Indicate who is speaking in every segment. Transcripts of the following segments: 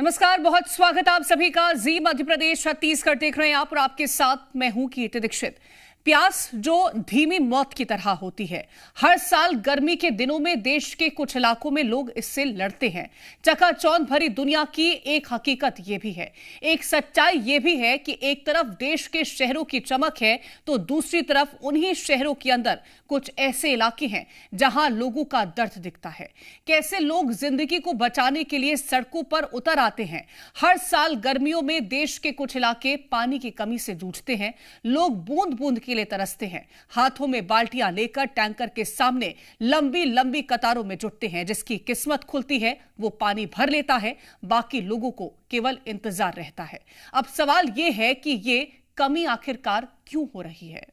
Speaker 1: नमस्कार, बहुत स्वागत आप सभी का। जी मध्य प्रदेश छत्तीसगढ़ देख रहे हैं आप और आपके साथ मैं हूं कीर्ति दीक्षित। प्यास जो धीमी मौत की तरह होती है, हर साल गर्मी के दिनों में देश के कुछ इलाकों में लोग इससे लड़ते हैं। चकाचौंध भरी दुनिया की एक हकीकत यह भी है, एक सच्चाई यह भी है कि एक तरफ देश के शहरों की चमक है तो दूसरी तरफ उन्हीं शहरों के अंदर कुछ ऐसे इलाके हैं जहां लोगों का दर्द दिखता है। कैसे लोग जिंदगी को बचाने के लिए सड़कों पर उतर आते हैं। हर साल गर्मियों में देश के कुछ इलाके पानी की कमी से जूझते हैं। लोग बूंद बूंद के लिए तरसते हैं, हाथों में बाल्टियां लेकर टैंकर के सामने लंबी लंबी कतारों में जुटते हैं। जिसकी किस्मत खुलती है वो पानी भर लेता है, बाकी लोगों को केवल इंतजार रहता है। अब सवाल ये है कि ये कमी आखिरकार क्यों हो रही है।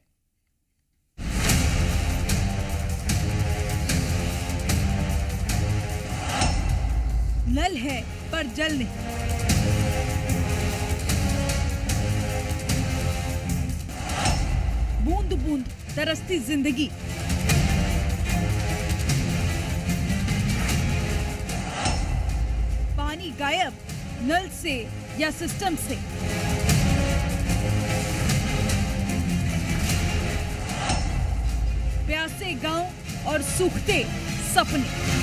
Speaker 2: नल है पर जल नहीं, बूंद बूंद तरसती जिंदगी। पानी गायब, नल से या सिस्टम से। प्यासे गांव और सूखते सपने।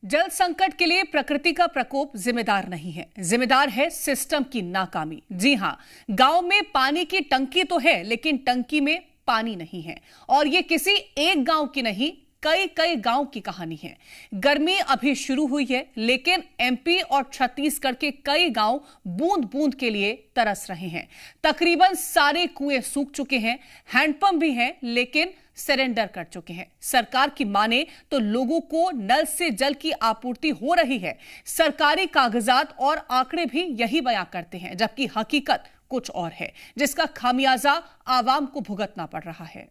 Speaker 1: जल संकट के लिए प्रकृति का प्रकोप जिम्मेदार नहीं है, जिम्मेदार है सिस्टम की नाकामी। जी हां, गांव में पानी की टंकी तो है लेकिन टंकी में पानी नहीं है। और ये किसी एक गांव की नहीं, कई कई गांव की कहानी है। गर्मी अभी शुरू हुई है लेकिन एमपी और छत्तीसगढ़ के कई गांव बूंद बूंद के लिए तरस रहे हैं। तकरीबन सारे कुएं सूख चुके हैं, हैंडपंप भी हैं लेकिन सरेंडर कर चुके हैं। सरकार की माने तो लोगों को नल से जल की आपूर्ति हो रही है। सरकारी कागजात और आंकड़े भी यही बयां करते हैं, जबकि हकीकत कुछ और है जिसका खामियाजा आवाम को भुगतना पड़ रहा है।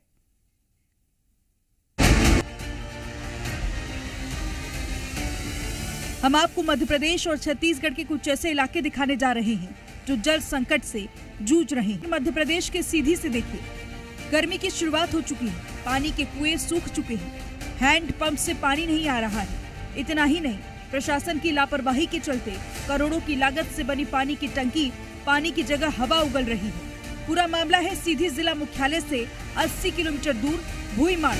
Speaker 2: हम आपको मध्य प्रदेश और छत्तीसगढ़ के कुछ ऐसे इलाके दिखाने जा रहे हैं जो जल संकट से जूझ रहे हैं। मध्य प्रदेश के सीधी से देखिए, गर्मी की शुरुआत हो चुकी है, पानी के कुएं सूख चुके हैं, हैंड पंप से पानी नहीं आ रहा है। इतना ही नहीं, प्रशासन की लापरवाही के चलते करोड़ों की लागत से बनी पानी की टंकी पानी की जगह हवा उगल रही है। पूरा मामला है सीधी जिला मुख्यालय से 80 किलोमीटर दूर भुईमाड़।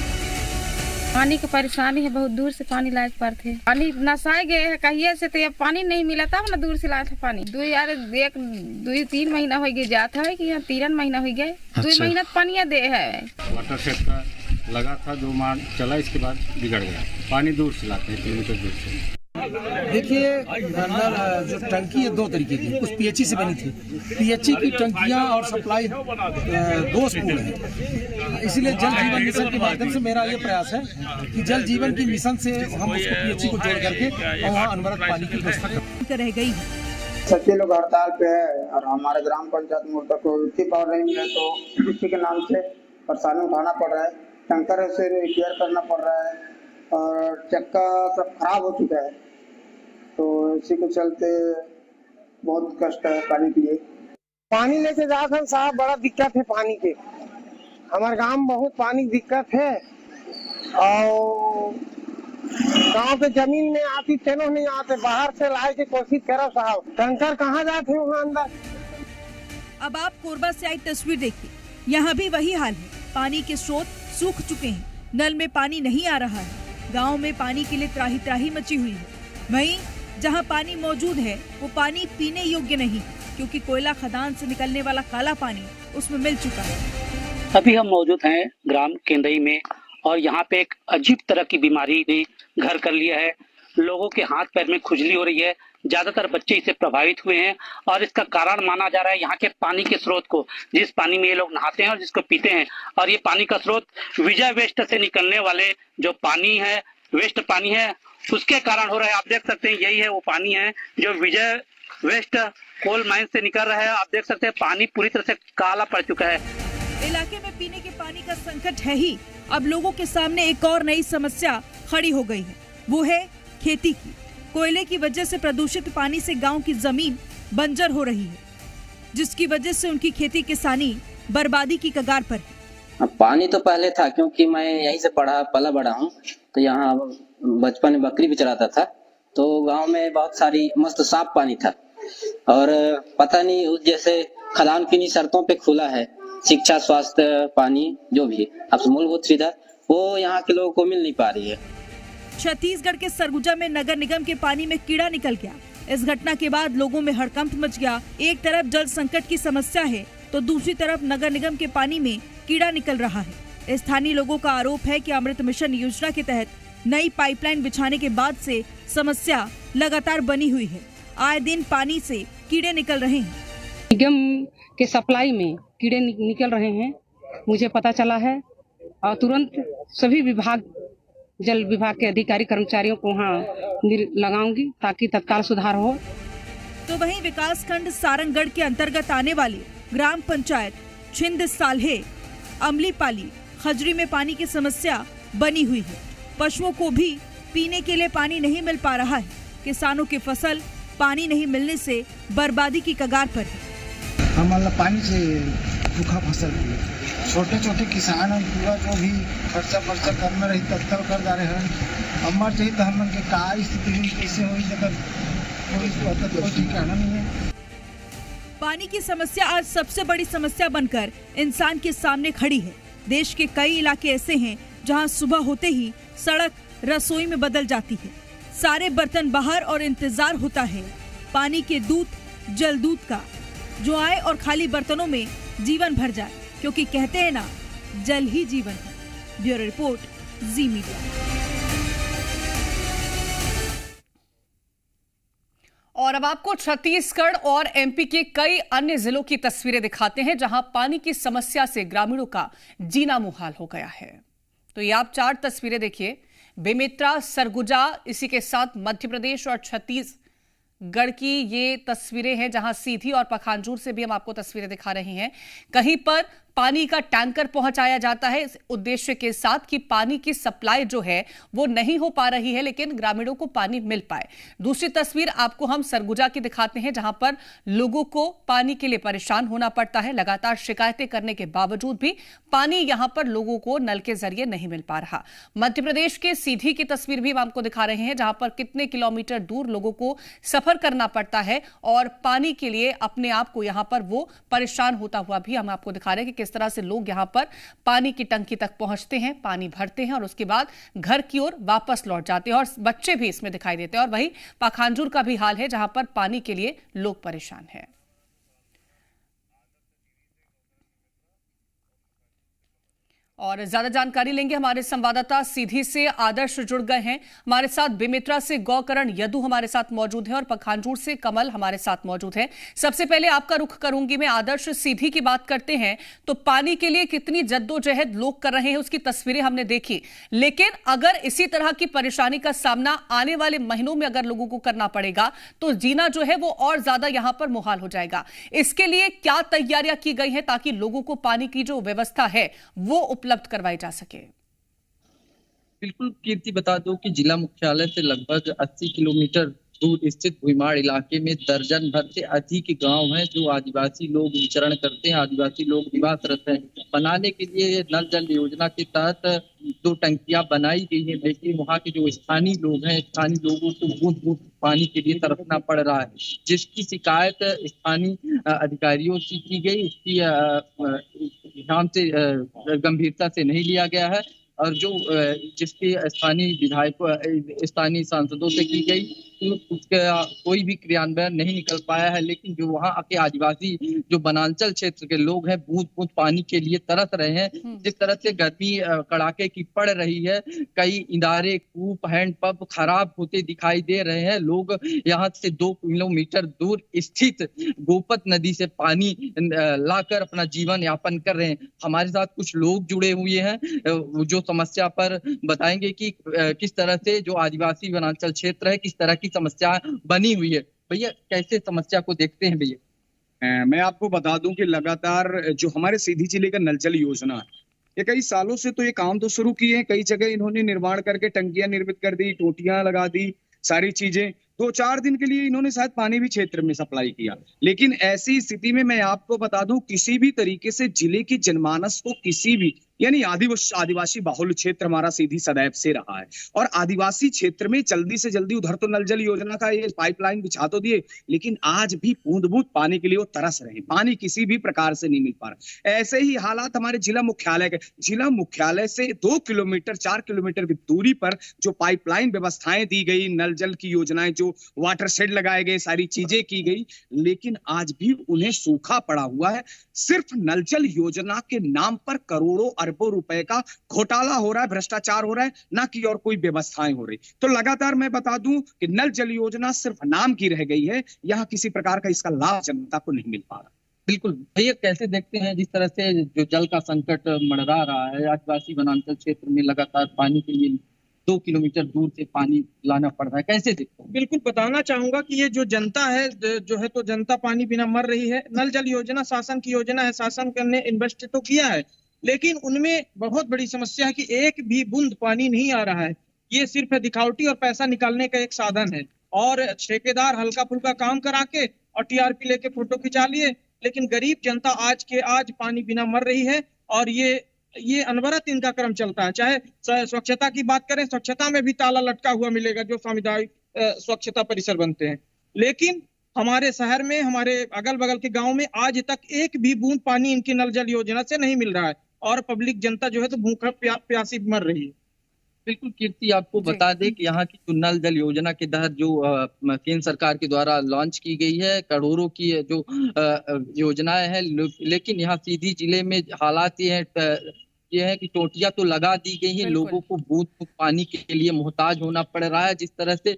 Speaker 3: पानी की परेशानी है, बहुत दूर से पानी लाए पर थे। पानी नसाए गए है कहिए से, तो अब पानी नहीं मिला तब ना दूर से लाए थे पानी। 2-3 महीना हो गए जाता है कि यहाँ 3 महीना हो गए। 2 महीना पानी दे है।
Speaker 4: वाटर सेट का लगा था, 2 माह चला, इसके बाद बिगड़ गया। पानी दूर से लाते हैं, किलोमीटर दूर से।
Speaker 5: देखिए, जो टंकी है 2 तरीके की, कुछ पीएचई से बनी थी। पीएचई की टंकियां और सप्लाई 2 स्कूल है। इसलिए जल जीवन मिशन के माध्यम से मेरा ये प्रयास है कि जल जीवन की मिशन से हम उसको पीएचई को जोड़ करके और वहाँ अनवरत पानी की व्यवस्था
Speaker 2: रह गई।
Speaker 6: सच्चे लोग हड़ताल पे है और हमारे ग्राम पंचायत मोर्चा को इतनी पावर नहीं मिले तो इसी के नाम से परेशानी उठाना पड़ रहा है। टंकर से रिपेयर करना पड़ रहा है और चक्का सब खराब हो चुका है, तो इसी के चलते बहुत कष्ट है पानी के लिए।
Speaker 7: पानी लेके जाते हैं साहब, बड़ा दिक्कत है पानी के। हमारे गांव में बहुत पानी दिक्कत है और गांव के जमीन में आती तेनो नहीं आते, बाहर से लाए की कोशिश करो साहब। टंकर कहाँ जाते हैं वहाँ अंदर।
Speaker 2: अब आप कोरबा से आई तस्वीर देखिए, यहाँ भी वही हाल है। पानी के स्रोत सूख चुके हैं, नल में पानी नहीं आ रहा है। गांव में पानी के लिए त्राही त्राही मची हुई है। वहीं जहां पानी मौजूद है वो पानी पीने योग्य नहीं, क्योंकि कोयला खदान से निकलने वाला काला पानी उसमें मिल चुका है।
Speaker 8: अभी हम मौजूद हैं ग्राम केंदई में और यहाँ पे एक अजीब तरह की बीमारी ने घर कर लिया है। लोगों के हाथ पैर में खुजली हो रही है, ज्यादातर बच्चे इससे प्रभावित हुए हैं और इसका कारण माना जा रहा है यहाँ के पानी के स्रोत को, जिस पानी में ये लोग नहाते हैं और जिसको पीते हैं। और ये पानी का स्रोत विजय वेस्ट से निकलने वाले जो पानी है, वेस्ट पानी है, उसके कारण हो रहा है। आप देख सकते हैं यही है वो पानी है जो विजय वेस्ट कोल माइन से निकल रहा है। आप देख सकते हैं पानी पूरी तरह से काला पड़ चुका है।
Speaker 2: इलाके में पीने के पानी का संकट है ही, अब लोगों के सामने एक और नई समस्या खड़ी हो गई है, वो है खेती की। कोयले की वजह से प्रदूषित पानी से गांव की जमीन बंजर हो रही है, जिसकी वजह से उनकी खेती किसानी बर्बादी की कगार पर है।
Speaker 9: पानी तो पहले था, क्योंकि मैं यहीं से पला बड़ा हूँ, तो यहाँ बचपन में बकरी भी चराता था, तो गांव में बहुत सारी मस्त साफ पानी था। और पता नहीं जैसे खदान किन्हीं शर्तों पे खुला है, शिक्षा, स्वास्थ्य, पानी, जो भी अब मूलभूत सुविधा वो यहाँ के लोगों को मिल नहीं पा रही है।
Speaker 2: छत्तीसगढ़ के सरगुजा में नगर निगम के पानी में कीड़ा निकल गया। इस घटना के बाद लोगों में हड़कंप मच गया। एक तरफ जल संकट की समस्या है तो दूसरी तरफ नगर निगम के पानी में कीड़ा निकल रहा है। स्थानीय लोगों का आरोप है कि अमृत मिशन योजना के तहत नई पाइपलाइन बिछाने के बाद से समस्या लगातार बनी हुई है। आए दिन पानी से कीड़े निकल रहे हैं।
Speaker 10: निगम के सप्लाई में कीड़े निकल रहे हैं, मुझे पता चला है, और तुरंत सभी विभाग, जल विभाग के अधिकारी कर्मचारियों को वहाँ लगाऊंगी ताकि तत्काल सुधार हो।
Speaker 2: तो वहीं विकासखंड सारंगगढ़ के अंतर्गत आने वाली ग्राम पंचायत छिंद साल्हे, अमलीपाली, खजरी में पानी की समस्या बनी हुई है। पशुओं को भी पीने के लिए पानी नहीं मिल पा रहा है। किसानों की फसल पानी नहीं मिलने से बर्बादी की कगार पर है।
Speaker 5: हमारा पानी से सूखा फसल, छोटे छोटे किसान हम पूरा जो भी खर्चा करना रही तत्तर कर जा रहे हैं। हमारे चाहिए तो हम के का स्थिति कैसे हुई जब कोई ठिकाना नहीं है।
Speaker 2: पानी की समस्या आज सबसे बड़ी समस्या बनकर इंसान के सामने खड़ी है। देश के कई इलाके ऐसे हैं जहां सुबह होते ही सड़क रसोई में बदल जाती है। सारे बर्तन बाहर और इंतजार होता है पानी के दूत, जल दूत का, जो आए और खाली बर्तनों में जीवन भर जाए, क्योंकि कहते हैं ना, जल ही जीवन है। ब्यूरो रिपोर्ट, जी मीडिया।
Speaker 1: और अब आपको छत्तीसगढ़ और एमपी के कई अन्य जिलों की तस्वीरें दिखाते हैं जहां पानी की समस्या से ग्रामीणों का जीना मुहाल हो गया है। तो ये आप 4 तस्वीरें देखिए। बेमेतरा, सरगुजा, इसी के साथ मध्य प्रदेश और छत्तीसगढ़ की ये तस्वीरें हैं जहां सीधी और पखांजूर से भी हम आपको तस्वीरें दिखा रहे हैं। कहीं पर पानी का टैंकर पहुंचाया जाता है इस उद्देश्य के साथ कि पानी की सप्लाई जो है वो नहीं हो पा रही है, लेकिन ग्रामीणों को पानी मिल पाए। दूसरी तस्वीर आपको हम सरगुजा की दिखाते हैं जहां पर लोगों को पानी के लिए परेशान होना पड़ता है। लगातार शिकायतें करने के बावजूद भी पानी यहां पर लोगों को नल के जरिए नहीं मिल पा रहा। मध्य प्रदेश के सीधी की तस्वीर भी हम आपको दिखा रहे हैं जहां पर कितने किलोमीटर दूर लोगों को सफर करना पड़ता है और पानी के लिए अपने आप को यहां पर वो परेशान होता हुआ भी हम आपको दिखा रहे हैं कि किस तरह से लोग यहां पर पानी की टंकी तक पहुंचते हैं, पानी भरते हैं और उसके बाद घर की ओर वापस लौट जाते हैं। और बच्चे भी इसमें दिखाई देते हैं। और वहीं पाखांजूर का भी हाल है जहां पर पानी के लिए लोग परेशान हैं। और ज्यादा जानकारी लेंगे हमारे संवाददाता सीधी से आदर्श जुड़ गए हैं हमारे साथ। बेमेतरा से गौकरण यदु हमारे साथ मौजूद है और पखांजूर से कमल हमारे साथ मौजूद है। सबसे पहले आपका रुख करूंगी मैं। आदर्श, सीधी की बात करते हैं तो पानी के लिए कितनी जद्दोजहद लोग कर रहे हैं उसकी तस्वीरें हमने देखी, लेकिन अगर इसी तरह की परेशानी का सामना आने वाले महीनों में अगर लोगों को करना पड़ेगा तो जीना जो है वो और ज्यादा यहां पर मुहाल हो जाएगा। इसके लिए क्या तैयारियां की गई हैं ताकि लोगों को पानी की जो व्यवस्था है वो उपलब्ध करवाई जा सके?
Speaker 11: बिल्कुल कीर्ति, बता दो कि जिला मुख्यालय से लगभग 80 किलोमीटर दूर स्थित भुईमाड़ इलाके में दर्जन भर से अधिक गांव हैं जो आदिवासी लोग विचरण करते हैं, आदिवासी लोग निवासरत हैं। बनाने के लिए नल जल योजना के तहत 2 टंकियां बनाई गई हैं, लेकिन वहाँ के जो स्थानीय लोग हैं, स्थानीय लोगों को बूंद बूंद पानी के लिए तरसना पड़ रहा है, जिसकी शिकायत स्थानीय अधिकारियों से की गई। उसकी ध्यान से गंभीरता से नहीं लिया गया है और जो जिसकी स्थानीय विधायकों, स्थानीय सांसदों से की गई उसका कोई भी क्रियान्वयन नहीं निकल पाया है। लेकिन जो वहाँ के आदिवासी जो वनांचल क्षेत्र के लोग हैं बूंद बूंद पानी के लिए तरस रहे हैं। जिस तरह से गर्मी कड़ाके की पड़ रही है, कई इदारे, कूप, हैंडपंप खराब होते दिखाई दे रहे हैं। लोग यहाँ से 2 किलोमीटर दूर स्थित गोपत नदी से पानी लाकर अपना जीवन यापन कर रहे हैं। हमारे साथ कुछ लोग जुड़े हुए हैं जो समस्या पर बताएंगे कि किस तरह से जो आदिवासी वनांचल क्षेत्र है किस तरह की समस्या बनी हुई है। भैया, कैसे समस्या को देखते हैं भैया?
Speaker 12: मैं आपको बता दूं कि लगातार जो हमारे सीधी जिले का नल जल योजना है, ये कई सालों से तो ये काम तो शुरू किए हैं। कई जगह इन्होंने निर्माण करके टंकियां निर्मित कर दी, टोटियां लगा दी, सारी चीजें। 2-4 दिन के लिए इन्होंने शायद पानी भी क्षेत्र में सप्लाई किया, लेकिन ऐसी स्थिति में मैं आपको बता दूं किसी भी तरीके से जिले की जनमानस को किसी भी यानी आदिवासी बाहुल्य क्षेत्र हमारा सीधी सदैव से रहा है, और आदिवासी क्षेत्र में जल्दी से जल्दी उधर तो नल जल योजना का ये पाइपलाइन बिछा तो दिए, लेकिन आज भी बूंद बूंद पानी के लिए वो तरस रहे हैं। पानी किसी भी प्रकार से नहीं मिल पा रहा। ऐसे ही हालात हमारे जिला मुख्यालय से 2 किलोमीटर 4 किलोमीटर की दूरी पर जो पाइपलाइन व्यवस्थाएं दी गई, नल जल की योजनाएं, जो वाटर शेड लगाए गए, सारी चीजें की गई, लेकिन आज भी उन्हें सूखा पड़ा हुआ है। सिर्फ नल जल योजना के नाम पर करोड़ों अरबों रुपए का घोटाला हो रहा है, भ्रष्टाचार हो रहा है, ना कि और कोई व्यवस्थाएं हो रही। तो लगातार मैं बता दूं कि नल जल योजना सिर्फ नाम की रह गई है, यहाँ किसी प्रकार का इसका लाभ जनता को नहीं मिल पा रहा।
Speaker 11: बिल्कुल भैया, कैसे देखते हैं जिस तरह से जो जल का संकट मंडरा रहा है, आदिवासी वनांचल क्षेत्र में लगातार पानी के लिए 2 किलोमीटर दूर से पानी लाना पड़ रहा है, कैसे देखते हैं?
Speaker 13: बिल्कुल बताना चाहूंगा कि ये जो जनता है जो है तो जनता पानी बिना मर रही है। नल जल योजना शासन की योजना है, शासन ने इन्वेस्ट तो किया है, लेकिन उनमें बहुत बड़ी समस्या है कि एक भी बूंद पानी नहीं आ रहा है। ये सिर्फ दिखावटी और पैसा निकालने का एक साधन है, और ठेकेदार हल्का फुल्का काम करा के और टीआरपी लेके फोटो खिंचा लिए, लेकिन गरीब जनता आज पानी बिना मर रही है। और ये अनवरत इनका क्रम चलता है। चाहे स्वच्छता की बात करें, स्वच्छता में भी ताला लटका हुआ मिलेगा जो सामुदायिक स्वच्छता परिसर बनते हैं, लेकिन हमारे शहर में, हमारे अगल बगल के गांव में आज तक एक भी बूंद पानी इनकी नल जल योजना से नहीं मिल रहा है, और पब्लिक जनता जो है तो भूखा प्यासी मर रही है।
Speaker 11: बिल्कुल कीर्ति, आपको बता दें कि यहाँ की जो नल जल योजना के तहत जो केंद्र सरकार के द्वारा लॉन्च की गई है, करोड़ों की जो योजनाएं हैं, लेकिन यहाँ सीधी जिले में हालात ये है कि टोटियां तो लगा दी गई हैं, लोगों को बूंद पानी के लिए मोहताज होना पड़ रहा है। जिस तरह से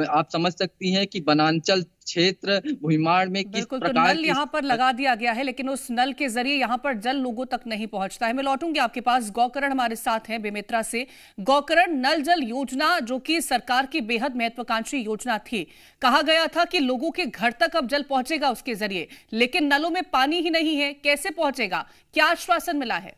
Speaker 11: आप समझ सकती हैं कि वनांचल क्षेत्र भुईमाड़ में किस प्रकार
Speaker 1: तो नल यहाँ पर लगा दिया गया है, लेकिन उस नल के जरिए यहाँ पर जल लोगों तक नहीं पहुंचता है। मैं लौटूंगी आपके पास। गौकरण हमारे साथ हैं बेमेतरा से। गौकरण, नल जल योजना जो कि सरकार की बेहद महत्वाकांक्षी योजना थी, कहा गया था कि लोगों के घर तक अब जल पहुंचेगा उसके जरिए, लेकिन नलों में पानी ही नहीं है, कैसे पहुंचेगा? क्या आश्वासन मिला है?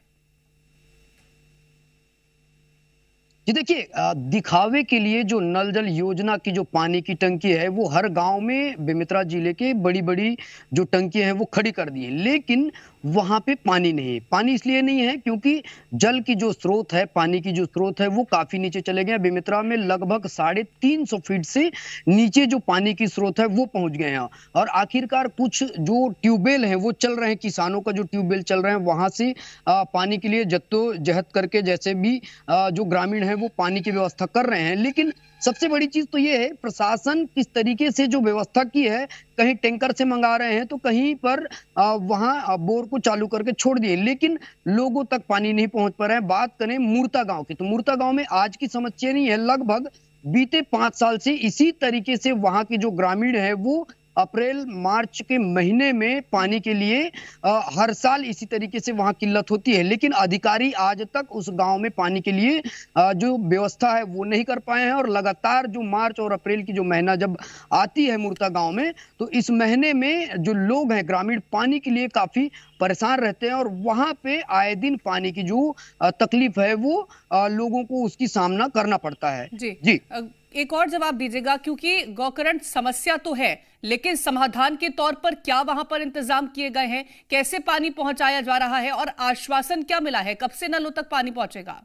Speaker 14: जी देखिए, दिखावे के लिए जो नल जल योजना की जो पानी की टंकी है वो हर गांव में बेमेतरा जिले के बड़ी बड़ी जो टंकी हैं वो खड़ी कर दी है, लेकिन वहां पे पानी नहीं है। पानी इसलिए नहीं है क्योंकि जल की जो स्रोत है, पानी की जो स्रोत है वो काफी नीचे चले गए हैं। बेमेतरा में लगभग 350 फीट से नीचे जो पानी की स्रोत है वो पहुंच गए हैं, और आखिरकार कुछ जो ट्यूबवेल है वो चल रहे हैं, किसानों का जो ट्यूबवेल चल रहे हैं वहां से पानी के लिए जद्दोजहद करके जैसे भी जो ग्रामीण है वो पानी की व्यवस्था कर रहे हैं। लेकिन सबसे बड़ी चीज तो ये है प्रशासन किस तरीके से जो व्यवस्था की है, कहीं टैंकर से मंगा रहे हैं तो कहीं पर वहां बोर को चालू करके छोड़ दिए, लेकिन लोगों तक पानी नहीं पहुंच पा रहा है। बात करें मूर्ता गांव की, तो मूर्ता गांव में आज की समस्या नहीं है, लगभग बीते 5 साल से इसी तरीके से वहां के जो ग्रामीण है वो अप्रैल मार्च के महीने में पानी के लिए हर साल इसी तरीके से वहां किल्लत होती है, लेकिन अधिकारी आज तक उस गांव में पानी के लिए जो व्यवस्था है वो नहीं कर पाए हैं। और लगातार जो मार्च और अप्रैल की जो महीना जब आती है मुर्ता गांव में, तो इस महीने में जो लोग हैं ग्रामीण पानी के लिए काफी परेशान रहते हैं, और वहां पे आए दिन पानी की जो तकलीफ है वो लोगों को उसकी सामना करना पड़ता है।
Speaker 1: जी एक और जवाब दीजिएगा, क्योंकि गौकरण समस्या तो है, लेकिन समाधान के तौर पर क्या वहां पर इंतजाम किए गए हैं? कैसे पानी पहुंचाया जा रहा है और आश्वासन क्या मिला है? कब से नलों तक पानी पहुंचेगा?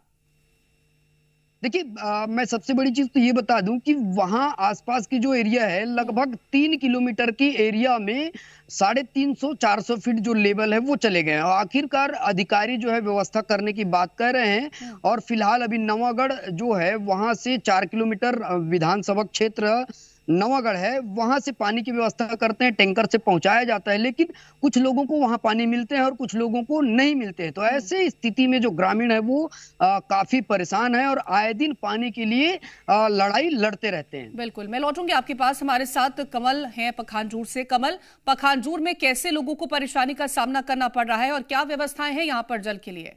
Speaker 14: देखिए, मैं सबसे बड़ी चीज तो ये बता दूं कि वहां आसपास की जो एरिया है लगभग 3 किलोमीटर की एरिया में 350-400 फीट जो लेवल है वो चले गए हैं। आखिरकार अधिकारी जो है व्यवस्था करने की बात कर रहे हैं, और फिलहाल अभी नवागढ़ जो है वहां से 4 किलोमीटर विधानसभा क्षेत्र नवागढ़ है, वहां से पानी की व्यवस्था करते हैं, टैंकर से पहुंचाया जाता है, लेकिन कुछ लोगों को वहां पानी मिलते हैं और कुछ लोगों को नहीं मिलते हैं। तो ऐसे स्थिति में जो ग्रामीण है वो काफी परेशान है और आए दिन पानी के लिए लड़ाई लड़ते रहते हैं।
Speaker 1: बिल्कुल, मैं लौटूंगी आपके पास। हमारे साथ कमल हैं पखानजूर से। कमल, पखानजूर में कैसे लोगों को परेशानी का सामना करना पड़ रहा है और क्या व्यवस्थाएं हैं यहाँ पर जल के लिए?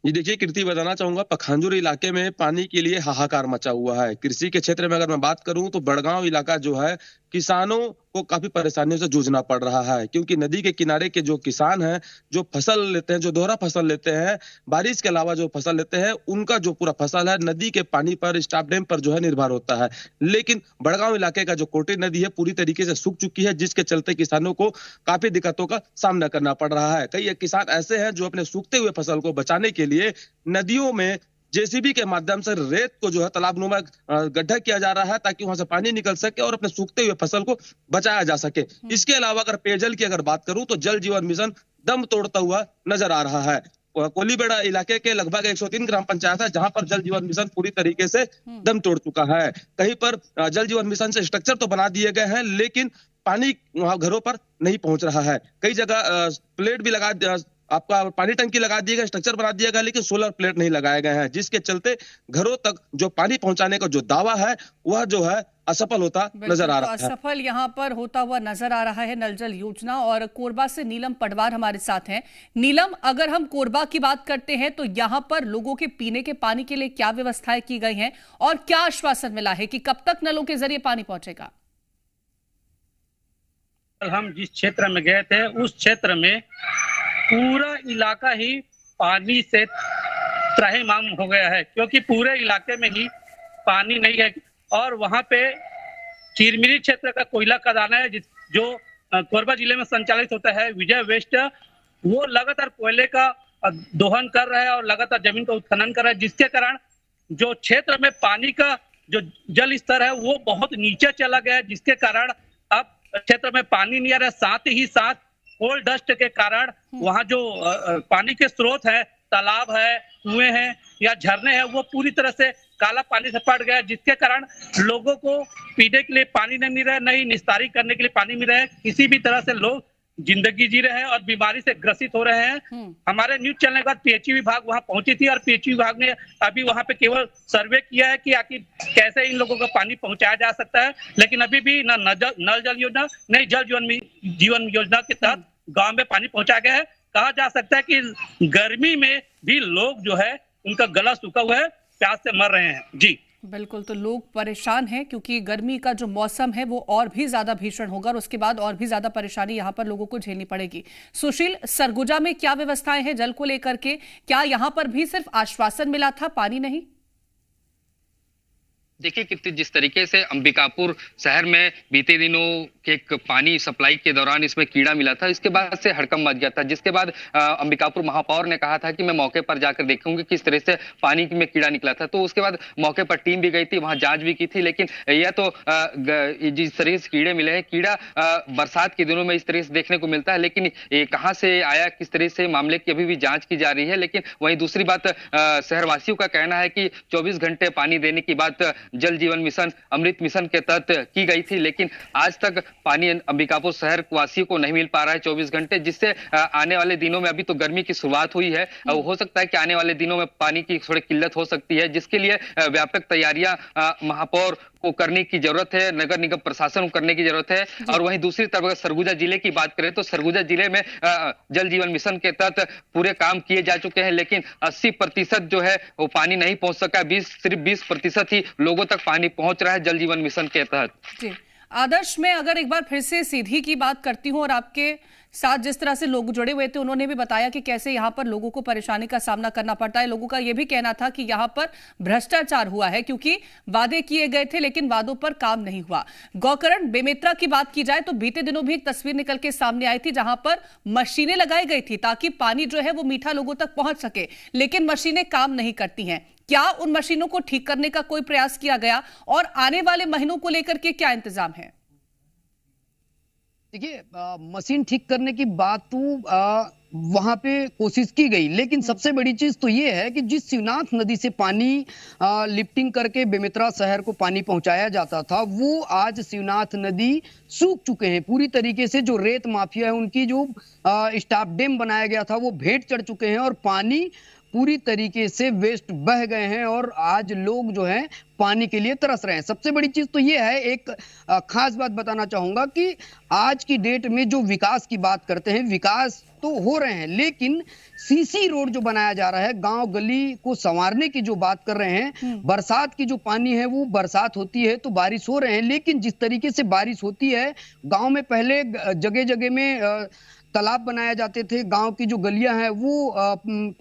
Speaker 15: ये देखिए कीर्ति, बताना चाहूंगा पखानजूर इलाके में पानी के लिए हाहाकार मचा हुआ है। कृषि के क्षेत्र में अगर मैं बात करूं तो बड़गांव इलाका जो है किसानों को काफी परेशानियों से जूझना पड़ रहा है, क्योंकि नदी के किनारे के जो किसान हैं, जो फसल लेते हैं, जो दोहरा फसल लेते हैं, बारिश के अलावा जो फसल लेते हैं, उनका जो पूरा फसल है नदी के पानी पर, स्टाप डैम पर जो है निर्भर होता है। लेकिन बड़गांव इलाके का जो कोटी नदी है पूरी तरीके से सूख चुकी है, जिसके चलते किसानों को काफी दिक्कतों का सामना करना पड़ रहा है। कई किसान ऐसे हैं जो अपने सूखते हुए फसल को बचाने के लिए नदियों में जेसीबी के माध्यम से रेत को जो है तालाबनुमा गड्ढा किया जा रहा है, ताकि वहां से पानी निकल सके और अपने सूखते हुए फसल को बचाया जा सके। इसके अलावा अगर पेयजल की अगर बात करूं तो जल जीवन मिशन दम तोड़ता हुआ नजर आ रहा है। कोलीबेड़ा इलाके के लगभग 103 ग्राम पंचायत है जहां पर जल जीवन मिशन पूरी तरीके से दम तोड़ चुका है। कहीं पर जल जीवन मिशन से स्ट्रक्चर तो बना दिए गए हैं, लेकिन पानी वहां घरों पर नहीं पहुंच रहा है। कई जगह प्लेट भी लगा, आपका पानी टंकी लगा दिया गया, स्ट्रक्चर बना दिया गया, लेकिन सोलर प्लेट नहीं लगाए गए हैं, जिसके चलते घरों तक जो पानी पहुंचाने का जो दावा है वह जो है असफल होता नजर आ रहा है।
Speaker 1: असफल यहाँ पर होता हुआ नजर आ रहा है नल जल योजना। और कोरबा से नीलम पटवार हमारे साथ हैं। नीलम, अगर हम कोरबा की बात करते हैं तो यहाँ पर लोगों के पीने के पानी के लिए क्या व्यवस्थाएं की गई हैं और क्या आश्वासन मिला है कि कब तक नलों के जरिए पानी पहुंचेगा?
Speaker 8: हम जिस क्षेत्र में गए थे उस क्षेत्र में पूरा इलाका ही पानी से त्राहिमाम हो गया है, क्योंकि पूरे इलाके में ही पानी नहीं है। और वहां पे चिरमिरी क्षेत्र का कोयला खदान है जो कोरबा जिले में संचालित होता है, विजय वेस्ट, वो लगातार कोयले का दोहन कर रहा है और लगातार जमीन का उत्खनन कर रहा है, जिसके कारण जो क्षेत्र में पानी का जो जल स्तर है वो बहुत नीचे चला गया है, जिसके कारण अब क्षेत्र में पानी नहीं आ रहा है। साथ ही साथ कोल डस्ट के कारण वहां जो पानी के स्रोत है, तालाब है, कुएं हैं या झरने हैं, वो पूरी तरह से काला पानी से पड़ गया, जिसके कारण लोगों को पीने के लिए पानी नहीं मिल रहा है, नहीं निस्तारी करने के लिए पानी मिल रहा है। किसी भी तरह से लोग जिंदगी जी रहे हैं और बीमारी से ग्रसित हो रहे हैं। हमारे न्यूज चलने के बाद पीएचई विभाग वहां पहुंची थी और पीएचई विभाग ने अभी वहां पे केवल सर्वे किया है कि आखिर कैसे इन लोगों को पानी पहुंचाया जा सकता है, लेकिन अभी भी न नल जल योजना नहीं जल जीवन योजना के तहत गांव में पानी पहुंचा गया है। कहा जा सकता है कि गर्मी में भी लोग जो है उनका गला सूखा हुआ है, प्यास से मर रहे हैं। जी
Speaker 1: बिल्कुल, तो लोग परेशान हैं क्योंकि गर्मी का जो मौसम है वो और भी ज्यादा भीषण होगा और उसके बाद और भी ज्यादा परेशानी यहाँ पर लोगों को झेलनी पड़ेगी। सुशील, सरगुजा में क्या व्यवस्थाएं हैं जल को लेकर के? क्या यहाँ पर भी सिर्फ आश्वासन मिला था, पानी नहीं?
Speaker 16: देखिए कि जिस तरीके से अंबिकापुर शहर में बीते दिनों के एक पानी सप्लाई के दौरान इसमें कीड़ा मिला था, इसके बाद से हड़कंप मच गया था, जिसके बाद अंबिकापुर महापौर ने कहा था कि मैं मौके पर जाकर देखूंगी किस तरह से पानी में कीड़ा निकला था। तो उसके बाद मौके पर टीम भी गई थी, वहां जांच भी की थी, लेकिन यह तो जिस तरह से कीड़े मिले हैं, कीड़ा बरसात के दिनों में इस तरह से देखने को मिलता है, लेकिन ये कहाँ से आया, किस तरह से, मामले की अभी भी जाँच की जा रही है। लेकिन वहीं दूसरी बात, शहरवासियों का कहना है कि 24 घंटे पानी देने की बात जल जीवन मिशन, अमृत मिशन के तहत की गई थी, लेकिन आज तक पानी अंबिकापुर शहर वासियों को नहीं मिल पा रहा है 24 घंटे, जिससे आने वाले दिनों में, अभी तो गर्मी की शुरुआत हुई है, हो सकता है कि आने वाले दिनों में पानी की थोड़ी किल्लत हो सकती है, जिसके लिए व्यापक तैयारियां महापौर को करने की जरूरत है, नगर निगम प्रशासन को करने की जरूरत है। और वहीं दूसरी तरफ अगर सरगुजा जिले की बात करें तो सरगुजा जिले में जल जीवन मिशन के तहत पूरे काम किए जा चुके हैं, लेकिन 80% जो है वो पानी नहीं पहुंच सका, सिर्फ 20% ही लोगों तक पानी पहुंच रहा है जल जीवन मिशन के तहत।
Speaker 1: जी आदर्श, मैं अगर एक बार फिर से सीधी की बात करती हूं और आपके साथ जिस तरह से लोग जुड़े हुए थे उन्होंने भी बताया कि कैसे यहाँ पर लोगों को परेशानी का सामना करना पड़ता है। लोगों का यह भी कहना था कि यहाँ पर भ्रष्टाचार हुआ है क्योंकि वादे किए गए थे लेकिन वादों पर काम नहीं हुआ। गौकरण बेमेतरा की बात की जाए तो बीते दिनों भी एक तस्वीर निकल के सामने आई थी जहां पर मशीनें लगाई गई थी ताकि पानी जो है वो मीठा लोगों तक पहुंच सके, लेकिन मशीनें काम नहीं करती हैं। क्या उन मशीनों को ठीक करने का कोई प्रयास किया गया और आने वाले महीनों को लेकर के क्या इंतजाम है?
Speaker 14: देखिए, मशीन ठीक करने की बात तो वहां पे कोशिश की गई, लेकिन सबसे बड़ी चीज तो ये है कि जिस शिवनाथ नदी से पानी लिफ्टिंग करके बेमेतरा शहर को पानी पहुंचाया जाता था, वो आज शिवनाथ नदी सूख चुके हैं पूरी तरीके से। जो रेत माफिया है उनकी जो स्टाप डैम बनाया गया था वो भेंट चढ़ चुके हैं और पानी पूरी तरीके से वेस्ट बह गए हैं और आज लोग जो हैं पानी के लिए तरस रहे हैं। सबसे बड़ी चीज तो ये है, एक खास बात बताना चाहूंगा कि आज की डेट में जो विकास की बात करते हैं, विकास तो हो रहे हैं, लेकिन सीसी रोड जो बनाया जा रहा है, गांव गली को संवारने की जो बात कर रहे हैं, बरसात की जो पानी है वो बरसात होती है तो बारिश हो रहे हैं, लेकिन जिस तरीके से बारिश होती है, गांव में पहले जगह जगह में तालाब बनाए जाते थे, गांव की जो गलियां हैं वो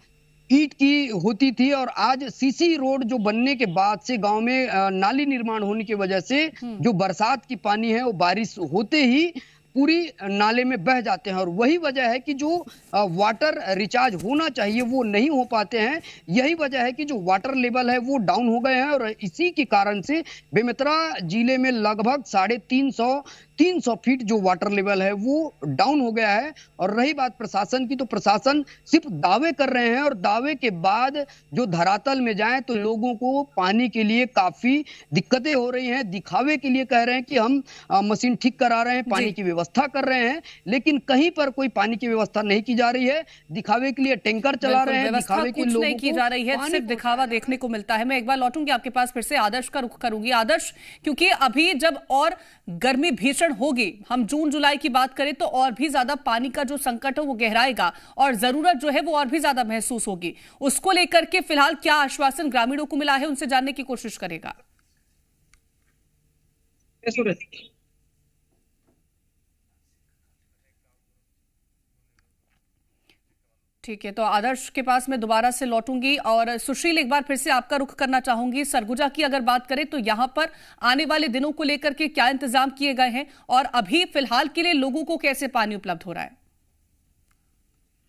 Speaker 14: ईंट की होती थी, और आज सीसी रोड जो बनने के बाद से गांव में नाली निर्माण होने की वजह से जो बरसात की पानी है वो बारिश होते ही पूरी नाले में बह जाते हैं, और वही वजह है कि जो वाटर रिचार्ज होना चाहिए वो नहीं हो पाते हैं। यही वजह है कि जो वाटर लेवल है वो डाउन हो गए हैं, और इसी के कारण से बेमेतरा जिले में लगभग 350 फीट जो वाटर लेवल है वो डाउन हो गया है। और रही बात प्रशासन की, तो प्रशासन सिर्फ दावे कर रहे हैं, और दावे के बाद जो धरातल में जाएं तो लोगों को पानी के लिए काफी दिक्कतें हो रही हैं। दिखावे के लिए कह रहे हैं कि हम मशीन ठीक करा रहे हैं, पानी की व्यवस्था कर रहे हैं, लेकिन कहीं पर कोई पानी की व्यवस्था नहीं की जा रही है। दिखावे के लिए टैंकर चला रहे हैं, दिखावे के लोगों
Speaker 1: नहीं की जा रही है, सिर्फ दिखावा देखने को मिलता है। मैं एक बार लौटूंगी आपके पास, फिर से आदर्श का रुख करूंगी। आदर्श, क्योंकि अभी जब और गर्मी भीषण होगी, हम जून जुलाई की बात करें तो और भी ज्यादा पानी का जो संकट है वो गहराएगा और जरूरत जो है वो और भी ज्यादा महसूस होगी। उसको लेकर के फिलहाल क्या आश्वासन ग्रामीणों को मिला है, उनसे जानने की कोशिश करेगा। ठीक है, तो आदर्श के पास मैं दोबारा से लौटूंगी, और सुशील एक बार फिर से आपका रुख करना चाहूंगी। सरगुजा की अगर बात करें तो यहां पर आने वाले दिनों को लेकर के क्या इंतजाम किए गए हैं, और अभी फिलहाल के लिए लोगों को कैसे पानी उपलब्ध हो रहा है?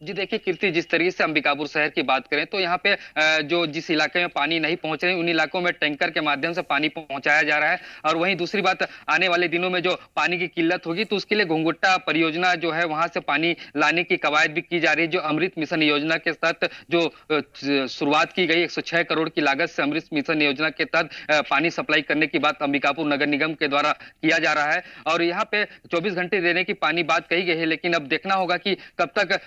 Speaker 16: जी देखिए कीर्ति, जिस तरीके से अंबिकापुर शहर की बात करें तो यहाँ पे जो जिस इलाके में पानी नहीं पहुंच रहे उन इलाकों में टैंकर के माध्यम से पानी पहुंचाया जा रहा है। और वहीं दूसरी बात, आने वाले दिनों में जो पानी की किल्लत होगी तो उसके लिए घुंघुट्टा परियोजना जो है वहां से पानी लाने की कवायद भी की जा रही है। जो अमृत मिशन योजना के तहत जो शुरुआत की गई 106 करोड़ की लागत से अमृत मिशन योजना के तहत पानी सप्लाई करने की बात अंबिकापुर नगर निगम के द्वारा किया जा रहा है। और यहाँ पे 24 घंटे देने की पानी बात कही गई है, लेकिन अब देखना होगा कि कब तक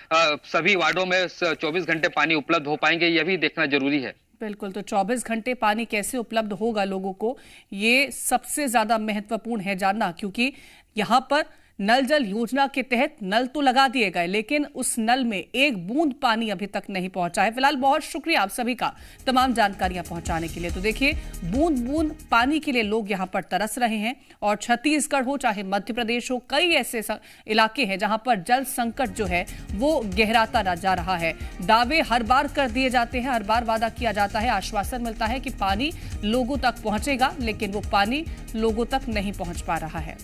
Speaker 16: सभी वार्डों में 24 घंटे पानी उपलब्ध हो पाएंगे, यह भी देखना जरूरी है।
Speaker 1: बिल्कुल, तो 24 घंटे पानी कैसे उपलब्ध होगा लोगों को, ये सबसे ज्यादा महत्वपूर्ण है जानना, क्योंकि यहां पर नल जल योजना के तहत नल तो लगा दिए गए, लेकिन उस नल में एक बूंद पानी अभी तक नहीं पहुंचा है। फिलहाल बहुत शुक्रिया आप सभी का तमाम जानकारियां पहुंचाने के लिए। तो देखिए, बूंद बूंद पानी के लिए लोग यहां पर तरस रहे हैं, और छत्तीसगढ़ हो चाहे मध्य प्रदेश हो, कई ऐसे इलाके हैं जहां पर जल संकट जो है वो गहराता जा रहा है। दावे हर बार कर दिए जाते हैं, हर बार वादा किया जाता है, आश्वासन मिलता है कि पानी लोगों तक पहुंचेगा, लेकिन वो पानी लोगों तक नहीं पहुंच पा रहा है।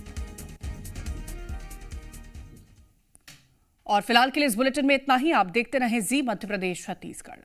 Speaker 1: और फिलहाल के लिए इस बुलेटिन में इतना ही। आप देखते रहें जी मध्य प्रदेश छत्तीसगढ़।